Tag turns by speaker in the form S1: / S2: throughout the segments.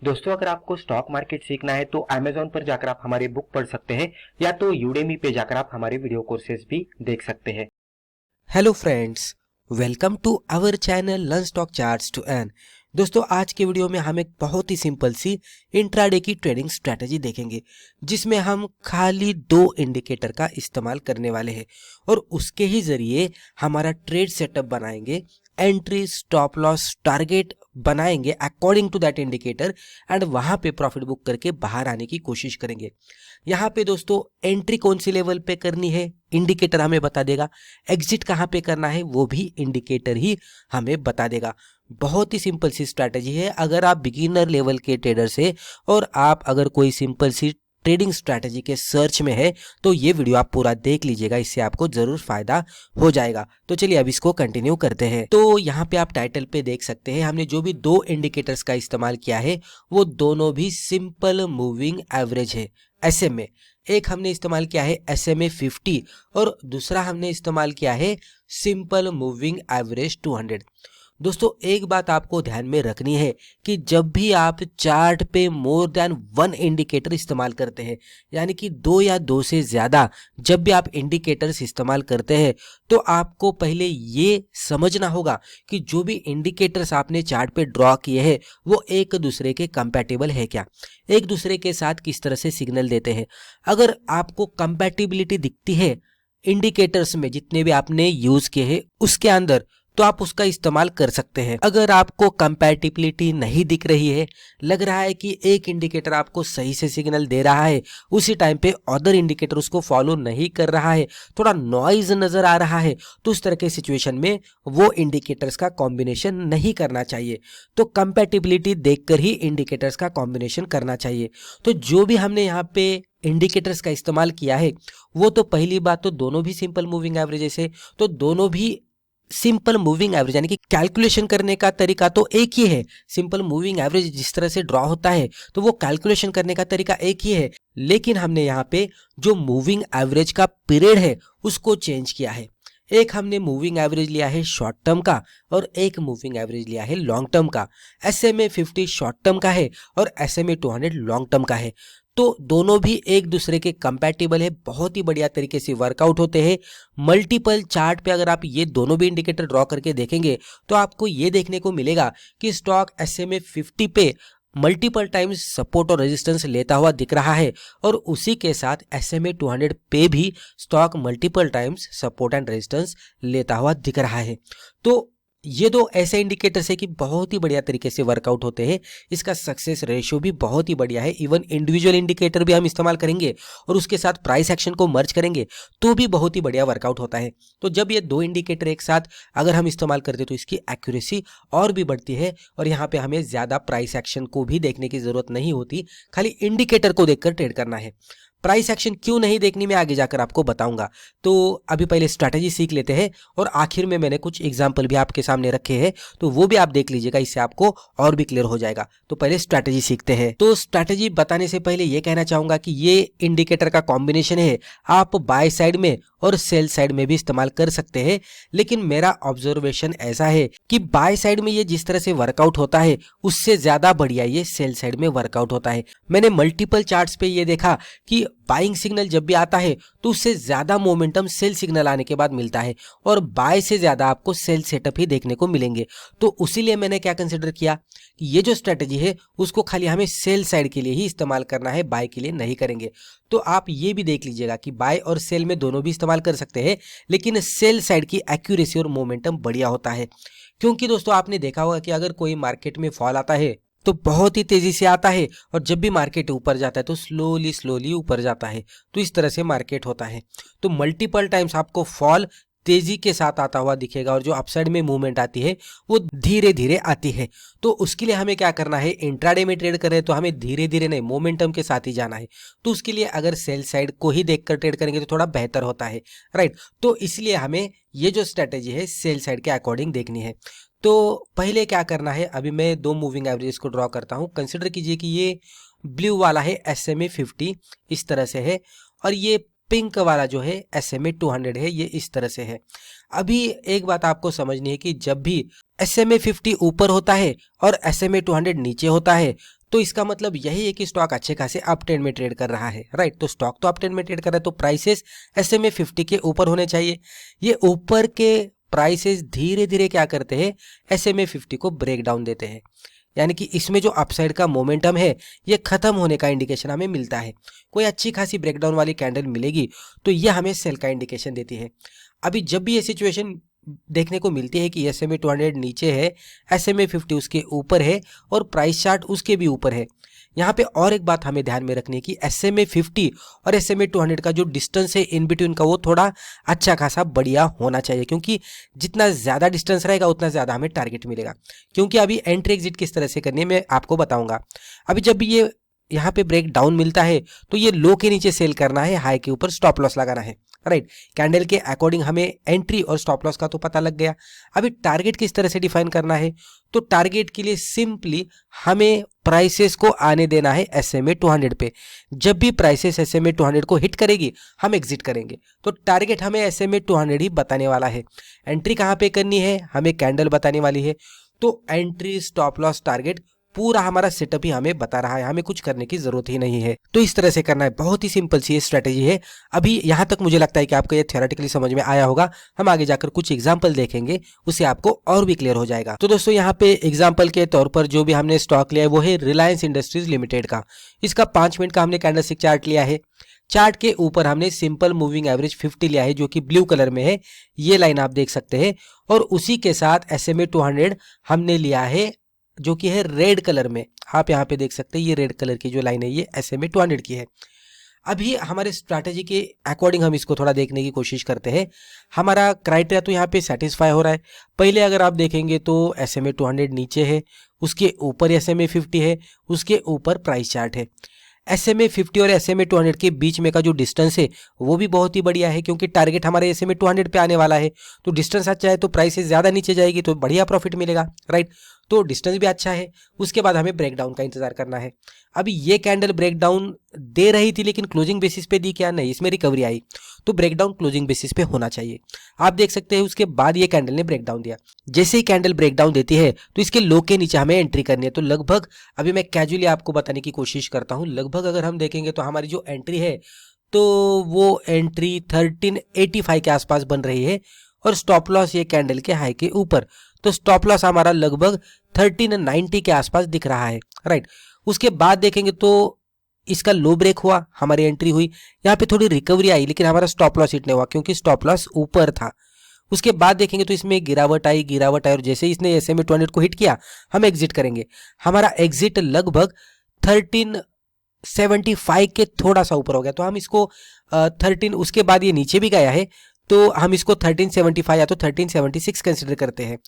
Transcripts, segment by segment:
S1: दोस्तों, अगर आपको स्टॉक मार्केट सीखना है तो Amazon पर जाकर आप हमारे बुक पढ़ सकते हैं या तो Udemy पे जाकर आप हमारे वीडियो कोर्सेज भी देख सकते हैं।
S2: Hello friends, welcome to our channel learn stock charts to earn. दोस्तों, आज के वीडियो में हम एक बहुत ही सिंपल सी इंट्राडे की ट्रेडिंग स्ट्रैटेजी देखेंगे जिसमें हम खाली दो इंडिकेटर का इस्तेमाल करने वाले हैं और उसके ही जरिए हमारा ट्रेड सेटअप बनाएंगे, एंट्री, स्टॉप लॉस, टारगेट बनाएंगे according to that indicator and वहां पे प्रॉफिट बुक करके बाहर आने की कोशिश करेंगे। यहाँ पे दोस्तों एंट्री कौन सी लेवल पे करनी है इंडिकेटर हमें बता देगा, एग्जिट कहाँ पे करना है वो भी इंडिकेटर ही हमें बता देगा। बहुत ही सिंपल सी स्ट्रैटेजी है। अगर आप बिगिनर लेवल के ट्रेडर से और आप अगर कोई सिंपल सी ट्रेडिंग स्ट्रैटेजी के सर्च में है तो ये वीडियो आप पूरा देख लीजिएगा, इससे आपको जरूर फायदा हो जाएगा। तो चलिए अब इसको कंटिन्यू करते हैं। तो यहाँ पे आप टाइटल पे देख सकते हैं हमने जो भी दो इंडिकेटर्स का इस्तेमाल किया है वो दोनों भी सिंपल मूविंग एवरेज है। SMA एक हमने इस्तेमाल किया है SMA 50 और दूसरा हमने इस्तेमाल किया है सिंपल मूविंग एवरेज 200। दोस्तों, एक बात आपको ध्यान में रखनी है कि जब भी आप चार्ट पे मोर देन वन इंडिकेटर इस्तेमाल करते हैं, यानी कि दो या दो से ज़्यादा जब भी आप इंडिकेटर्स इस्तेमाल करते हैं तो आपको पहले ये समझना होगा कि जो भी इंडिकेटर्स आपने चार्ट पे ड्रॉ किए हैं वो एक दूसरे के कंपैटिबल है क्या, एक दूसरे के साथ किस तरह से सिग्नल देते हैं। अगर आपको कंपैटिबिलिटी दिखती है इंडिकेटर्स में जितने भी आपने यूज़ किए हैं उसके अंदर, तो आप उसका इस्तेमाल कर सकते हैं। अगर आपको कंपैटिबिलिटी नहीं दिख रही है, लग रहा है कि एक इंडिकेटर आपको सही से सिग्नल दे रहा है, उसी टाइम पे अदर इंडिकेटर उसको फॉलो नहीं कर रहा है, थोड़ा नॉइज नजर आ रहा है, तो उस तरह के सिचुएशन में वो इंडिकेटर्स का कॉम्बिनेशन नहीं करना चाहिए। तो कंपैटिबिलिटी देखकर ही इंडिकेटर्स का कॉम्बिनेशन करना चाहिए। तो जो भी हमने यहाँ पे इंडिकेटर्स का इस्तेमाल किया है वो तो पहली बात तो दोनों भी सिंपल मूविंग एवरेजेस है, तो दोनों भी सिंपल मूविंग एवरेज यानी कि कैलकुलेशन करने का तरीका तो एक ही है। सिंपल मूविंग एवरेज जिस तरह से ड्रॉ होता है तो वो कैलकुलेशन करने का तरीका एक ही है, लेकिन हमने यहाँ पे जो मूविंग एवरेज का पीरियड है उसको चेंज किया है। एक हमने मूविंग एवरेज लिया है शॉर्ट टर्म का और एक मूविंग एवरेज लिया है लॉन्ग टर्म का। SMA 50 शॉर्ट टर्म का है और SMA 200 लॉन्ग टर्म का है। तो दोनों भी एक दूसरे के कंपैटिबल है, बहुत ही बढ़िया तरीके से वर्कआउट होते हैं। मल्टीपल चार्ट पे अगर आप ये दोनों भी इंडिकेटर ड्रॉ करके देखेंगे तो आपको ये देखने को मिलेगा कि स्टॉक SMA 50 पे मल्टीपल टाइम्स सपोर्ट और रेजिस्टेंस लेता हुआ दिख रहा है और उसी के साथ SMA 200 पे भी stock multiple times support and resistance लेता हुआ दिख रहा है। तो ये दो ऐसे इंडिकेटर्स है कि बहुत ही बढ़िया तरीके से वर्कआउट होते हैं। इसका सक्सेस रेशियो भी बहुत ही बढ़िया है। इवन इंडिविजुअल इंडिकेटर भी हम इस्तेमाल करेंगे और उसके साथ प्राइस एक्शन को मर्ज करेंगे तो भी बहुत ही बढ़िया वर्कआउट होता है। तो जब ये दो इंडिकेटर एक साथ अगर हम इस्तेमाल करते तो इसकी एक्यूरेसी और भी बढ़ती है और यहाँ पे हमें ज़्यादा प्राइस एक्शन को भी देखने की ज़रूरत नहीं होती, खाली इंडिकेटर को देखकर ट्रेड करना है। प्राइस एक्शन क्यों नहीं देखनी मैं आगे जाकर आपको बताऊंगा। तो अभी पहले स्ट्रैटेजी सीख लेते हैं और आखिर में मैंने कुछ एग्जांपल भी आपके सामने रखे हैं तो वो भी आप देख लीजिएगा, इससे आपको और भी क्लियर हो जाएगा। तो पहले स्ट्रैटेजी सीखते हैं। तो स्ट्रैटेजी बताने से पहले ये कहना चाहूंगा कि ये इंडिकेटर का कॉम्बिनेशन है, आप बाय साइड में और सेल साइड में भी इस्तेमाल कर सकते हैं, लेकिन मेरा ऑब्जर्वेशन ऐसा है कि बाय साइड में ये जिस तरह से वर्कआउट होता है उससे ज्यादा बढ़िया ये सेल साइड में वर्कआउट होता है। मैंने मल्टीपल चार्ट्स पे ये देखा कि बाइंग सिग्नल जब भी आता है तो उससे ज्यादा मोमेंटम सेल सिग्नल आने के बाद मिलता है और बाय से ज्यादा आपको सेल सेटअप ही देखने को मिलेंगे। तो उसीलिए मैंने क्या कंसिडर किया कि ये जो स्ट्रेटजी है उसको खाली हमें सेल साइड के लिए ही इस्तेमाल करना है, बाय के लिए नहीं करेंगे। तो आप ये भी देख लीजिएगा कि बाय और सेल में दोनों भी इस्तेमाल कर सकते हैं, लेकिन सेल साइड की एक्यूरेसी और मोमेंटम बढ़िया होता है। क्योंकि दोस्तों आपने देखा होगा कि अगर कोई मार्केट में फॉल आता है तो बहुत ही तेजी से आता है और जब भी मार्केट ऊपर जाता है तो स्लोली स्लोली ऊपर जाता है। तो इस तरह से मार्केट होता है। तो मल्टीपल टाइम्स आपको फॉल तेजी के साथ आता हुआ दिखेगा और जो अपसाइड में मूवमेंट आती है वो धीरे धीरे आती है। तो उसके लिए हमें क्या करना है, इंट्राडे में ट्रेड कर रहे हैं तो हमें धीरे धीरे नहीं, मोमेंटम के साथ ही जाना है। तो उसके लिए अगर सेल साइड को ही देखकर ट्रेड करेंगे तो थोड़ा बेहतर होता है, राइट। तो इसलिए हमें ये जो स्ट्रेटेजी है सेल साइड के अकॉर्डिंग देखनी है। तो पहले क्या करना है, अभी मैं दो मूविंग एवरेज को ड्रॉ करता हूं। कंसिडर कीजिए कि ये ब्लू वाला है SMA 50 इस तरह से है और ये पिंक वाला जो है SMA 200 है, ये इस तरह से है। अभी एक बात आपको समझनी है कि जब भी SMA 50 ऊपर होता है और SMA 200 नीचे होता है तो इसका मतलब यही है कि स्टॉक अच्छे खासे अप ट्रेंड में ट्रेड कर रहा है, राइट। तो स्टॉक तो अप ट्रेंड में ट्रेड कर रहा है, तो प्राइसेस SMA 50 के ऊपर होने चाहिए। ये ऊपर के प्राइसेस धीरे धीरे क्या करते हैं, SMA 50 को ब्रेक डाउन देते हैं, यानी कि इसमें जो अपसाइड का मोमेंटम है ये खत्म होने का इंडिकेशन हमें मिलता है। कोई अच्छी खासी ब्रेकडाउन वाली कैंडल मिलेगी तो ये हमें सेल का इंडिकेशन देती है। अभी जब भी ये सिचुएशन देखने को मिलती है कि SMA 200 नीचे है, SMA 50 उसके ऊपर है और प्राइस चार्ट उसके भी ऊपर है। यहाँ पे और एक बात हमें ध्यान में रखनी है कि SMA 50 और SMA 200 का जो डिस्टेंस है इन बिटवीन का, वो थोड़ा अच्छा खासा बढ़िया होना चाहिए, क्योंकि जितना ज़्यादा डिस्टेंस रहेगा उतना ज़्यादा हमें टारगेट मिलेगा। क्योंकि अभी एंट्री एग्जिट किस तरह से करनी है मैं आपको बताऊंगा। अभी जब भी ये यहाँ पे ब्रेक डाउन मिलता है तो ये लो के नीचे सेल करना है, हाई के ऊपर स्टॉप लॉस लगाना है, राइट। कैंडल के अकॉर्डिंग हमें एंट्री और स्टॉप लॉस का तो पता लग गया। अभी टारगेट किस तरह से डिफाइन करना है, तो टारगेट के लिए सिंपली हमें प्राइसेस को आने देना है SMA 200 पे। जब भी प्राइसेस SMA 200 को हिट करेगी हम एग्जिट करेंगे। तो टारगेट हमें SMA 200 ही बताने वाला है। एंट्री कहाँ पे करनी है हमें कैंडल बताने वाली है। तो एंट्री, स्टॉप लॉस, टारगेट पूरा हमारा सेटअप ही हमें बता रहा है, हमें कुछ करने की जरूरत ही नहीं है। तो इस तरह से करना है, बहुत ही सिंपल सी स्ट्रेटेजी है। अभी यहाँ तक मुझे लगता है कि आपको ये थ्योरेटिकली समझ में आया होगा। हम आगे जाकर कुछ एग्जांपल देखेंगे, उससे आपको और भी क्लियर हो जाएगा। तो दोस्तों यहाँ पे एग्जांपल के तौर पर जो भी हमने स्टॉक लिया है वो है रिलायंस इंडस्ट्रीज लिमिटेड का। इसका 5 मिनट का हमने कैंडलस्टिक चार्ट लिया है। चार्ट के ऊपर हमने सिंपल मूविंग एवरेज 50 लिया है, जो कि ब्लू कलर में है, ये लाइन आप देख सकते हैं। और उसी के साथ SMA 200 हमने लिया है, जो कि है रेड कलर में। आप यहाँ पे देख सकते हैं ये रेड कलर की जो लाइन है ये SMA 200 की है। अभी हमारे स्ट्रैटेजी के अकॉर्डिंग हम इसको थोड़ा देखने की कोशिश करते हैं। हमारा क्राइटेरिया तो यहाँ पे सेटिस्फाई हो रहा है। पहले अगर आप देखेंगे तो SMA 200 नीचे है, उसके ऊपर SMA 50 है, उसके ऊपर प्राइस चार्ट है। SMA 50 और SMA 200 के बीच में का जो डिस्टेंस है वो भी बहुत ही बढ़िया है, क्योंकि टारगेट हमारे SMA 200 पे आने वाला है। तो डिस्टेंस अच्छा है तो प्राइस से ज़्यादा नीचे जाएगी तो बढ़िया प्रॉफिट मिलेगा, राइट। तो डिस्टेंस भी अच्छा है। उसके बाद हमें ब्रेकडाउन का इंतजार करना है। अभी ये कैंडल ब्रेकडाउन दे रही थी लेकिन क्लोजिंग बेसिस पे दी क्या, नहीं, इसमें रिकवरी आई। तो ब्रेकडाउन क्लोजिंग बेसिस पे होना चाहिए। आप देख सकते हैं उसके बाद ये कैंडल ने ब्रेकडाउन दिया। जैसे ही कैंडल ब्रेकडाउन देती है तो इसके लो के नीचे हमें एंट्री करनी है। तो लगभग अभी मैं कैजुअली आपको बताने की कोशिश करता हूँ, लगभग अगर हम देखेंगे तो हमारी जो एंट्री है तो वो एंट्री 1385 के आसपास बन रही है और स्टॉप लॉस ये कैंडल के हाई के ऊपर। तो स्टॉप लॉस हमारा लगभग 1390 के आसपास दिख रहा है, राइट। उसके बाद देखेंगे तो इसका लो ब्रेक हुआ, हमारी एंट्री हुई, यहाँ पे थोड़ी रिकवरी आई लेकिन हमारा स्टॉप लॉस हिट नहीं हुआ क्योंकि स्टॉप लॉस ऊपर था। उसके बाद देखेंगे तो इसमें गिरावट आई और जैसे ही इसने SMA 200 को हिट किया हम एग्जिट करेंगे। हमारा एग्जिट लगभग 1375 के थोड़ा सा ऊपर हो गया। तो हम इसको 13, उसके बाद ये नीचे भी गया है तो हम इसको 1375 या तो 1376 कंसिडर करते हैं।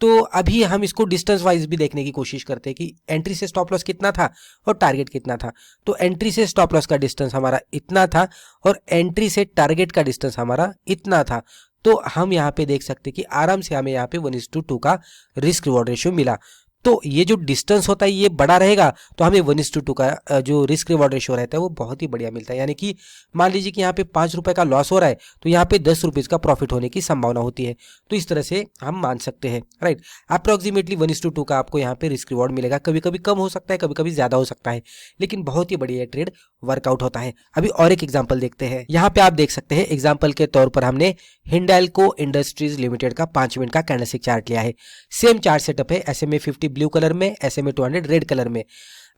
S2: तो अभी हम इसको डिस्टेंस वाइज भी देखने की कोशिश करते हैं कि एंट्री से स्टॉप लॉस कितना था और टारगेट कितना था। तो एंट्री से स्टॉप लॉस का डिस्टेंस हमारा इतना था और एंट्री से टारगेट का डिस्टेंस हमारा इतना था। तो हम यहाँ पे देख सकते हैं कि आराम से हमें यहाँ पे 1:2 का रिस्क रिवॉर्ड रेशियो मिला। तो ये जो डिस्टेंस होता है ये बड़ा रहेगा तो हमें 1:2 का जो रिस्क रिवॉर्ड रेशियो रहता है वो बहुत ही बढ़िया मिलता है। यानी कि मान लीजिए कि यहाँ पे 5 रुपए का लॉस हो रहा है तो यहाँ पे 10 रुपीज़ का प्रॉफिट होने की संभावना होती है। तो इस तरह से हम मान सकते हैं, राइट। अप्रॉक्सीमेटली 1:2 का आपको यहाँ पे रिस्क रिवॉर्ड मिलेगा। कभी कभी कम हो सकता है, कभी कभी ज्यादा हो सकता है, लेकिन बहुत ही बढ़िया ट्रेड वर्कआउट होता है। अभी और एक एग्जाम्पल देखते हैं। यहाँ पे आप देख सकते हैं एग्जाम्पल के तौर पर हमने हिंडाल्को इंडस्ट्रीज लिमिटेड का 5 मिनट का कैंडलस्टिक चार्ट लिया है। सेम चार्ट सेटअप है, SMA 50 ब्लू कलर में, SMA 200 रेड कलर में।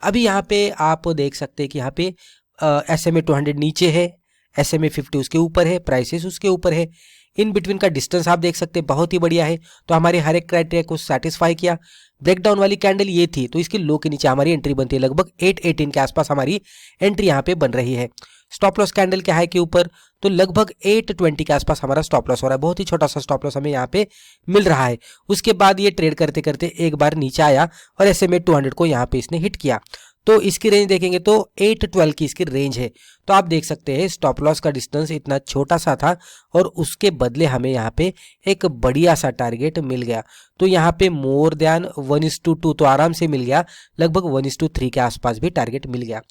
S2: अभी यहाँ पे आप देख सकते हैं कि यहाँ पे SMA 200 नीचे है, SMA 50 उसके ऊपर है, प्राइसेस उसके ऊपर है। इन बिटवीन का डिस्टेंस आप देख सकते हैं बहुत ही बढ़िया है। तो हमारे हर एक क्राइटेरिया को सेटिस्फाई किया। ब्रेकडाउन वाली कैंडल ये थी तो इसके लो के नीचे हमारी एंट्री बनती है। लगभग 818 के आसपास हमारी एंट्री यहाँ पे बन रही है। स्टॉप लॉस कैंडल के हाई के ऊपर तो लगभग 820 के आसपास हमारा स्टॉप लॉस हो रहा है। बहुत ही छोटा सा स्टॉप लॉस हमें यहाँ पे मिल रहा है। उसके बाद ये ट्रेड करते करते एक बार नीचे आया और SMA 200 को यहाँ पे इसने हिट किया। तो इसकी रेंज देखेंगे तो 812 की इसकी रेंज है। तो आप देख सकते हैं स्टॉप लॉस का डिस्टेंस इतना छोटा सा था और उसके बदले हमें यहाँ पे एक बढ़िया सा टारगेट मिल गया। तो यहाँ पे मोर देन 1:2 तो आराम से मिल गया, लगभग 1:3 के आसपास भी टारगेट मिल गया।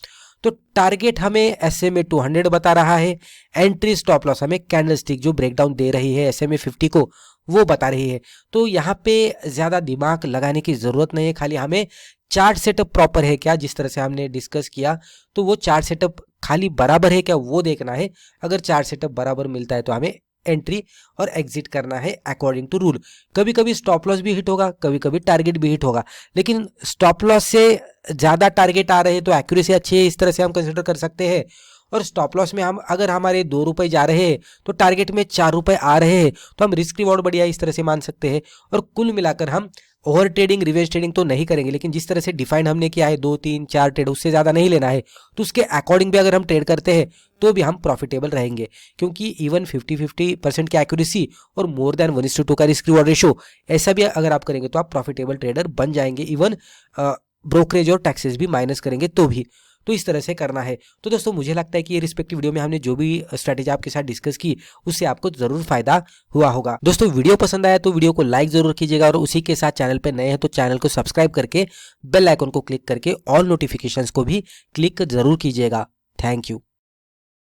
S2: तो टारगेट हमें SMA 200 बता रहा है, एंट्री स्टॉप लॉस हमें कैंडलस्टिक जो ब्रेकडाउन दे रही है SMA 50 को वो बता रही है। तो यहाँ पे ज़्यादा दिमाग लगाने की ज़रूरत नहीं है, खाली हमें चार्ट सेटअप प्रॉपर है क्या, जिस तरह से हमने डिस्कस किया तो वो चार्ट सेटअप खाली बराबर है क्या वो देखना है। अगर चार्ट सेटअप बराबर मिलता है तो हमें एंट्री और एग्जिट करना है अकॉर्डिंग टू रूल। कभी कभी स्टॉप लॉस भी हिट होगा, कभी कभी टारगेट भी हिट होगा, लेकिन स्टॉप लॉस से ज़्यादा टारगेट आ रहे हैं तो एक्यूरेसी अच्छी है, इस तरह से हम कंसिडर कर सकते हैं। और स्टॉप लॉस में हम अगर हमारे 2 रुपए जा रहे हैं तो टारगेट में 4 रुपए आ रहे हैं तो हम रिस्क रिवॉर्ड बढ़िया इस तरह से मान सकते हैं। और कुल मिलाकर हम ओवर ट्रेडिंग रिवर्स ट्रेडिंग तो नहीं करेंगे, लेकिन जिस तरह से डिफाइन हमने किया है 2 3 4 ट्रेड, उससे ज़्यादा नहीं लेना है। तो उसके अकॉर्डिंग भी अगर हम ट्रेड करते हैं तो भी हम प्रॉफिटेबल रहेंगे, क्योंकि इवन 50-50% की एक्यूरेसी और मोर देन 1:2 का रिस्क रिवॉर्ड रेशो, ऐसा भी अगर आप करेंगे तो आप प्रॉफिटेबल ट्रेडर बन जाएंगे। इवन ब्रोकरेज और टैक्सेस भी माइनस करेंगे तो भी। तो इस तरह से करना है। तो दोस्तों मुझे लगता है कि ये रिस्पेक्टिव वीडियो में हमने जो भी स्ट्रैटेजी आपके साथ डिस्कस की उससे आपको जरूर फायदा हुआ होगा। दोस्तों वीडियो पसंद आया तो वीडियो को लाइक जरूर कीजिएगा, और उसी के साथ चैनल पे नए हैं तो चैनल को सब्सक्राइब करके बेल आइकन को क्लिक करके ऑल नोटिफिकेशंस को भी क्लिक जरूर कीजिएगा। Thank you.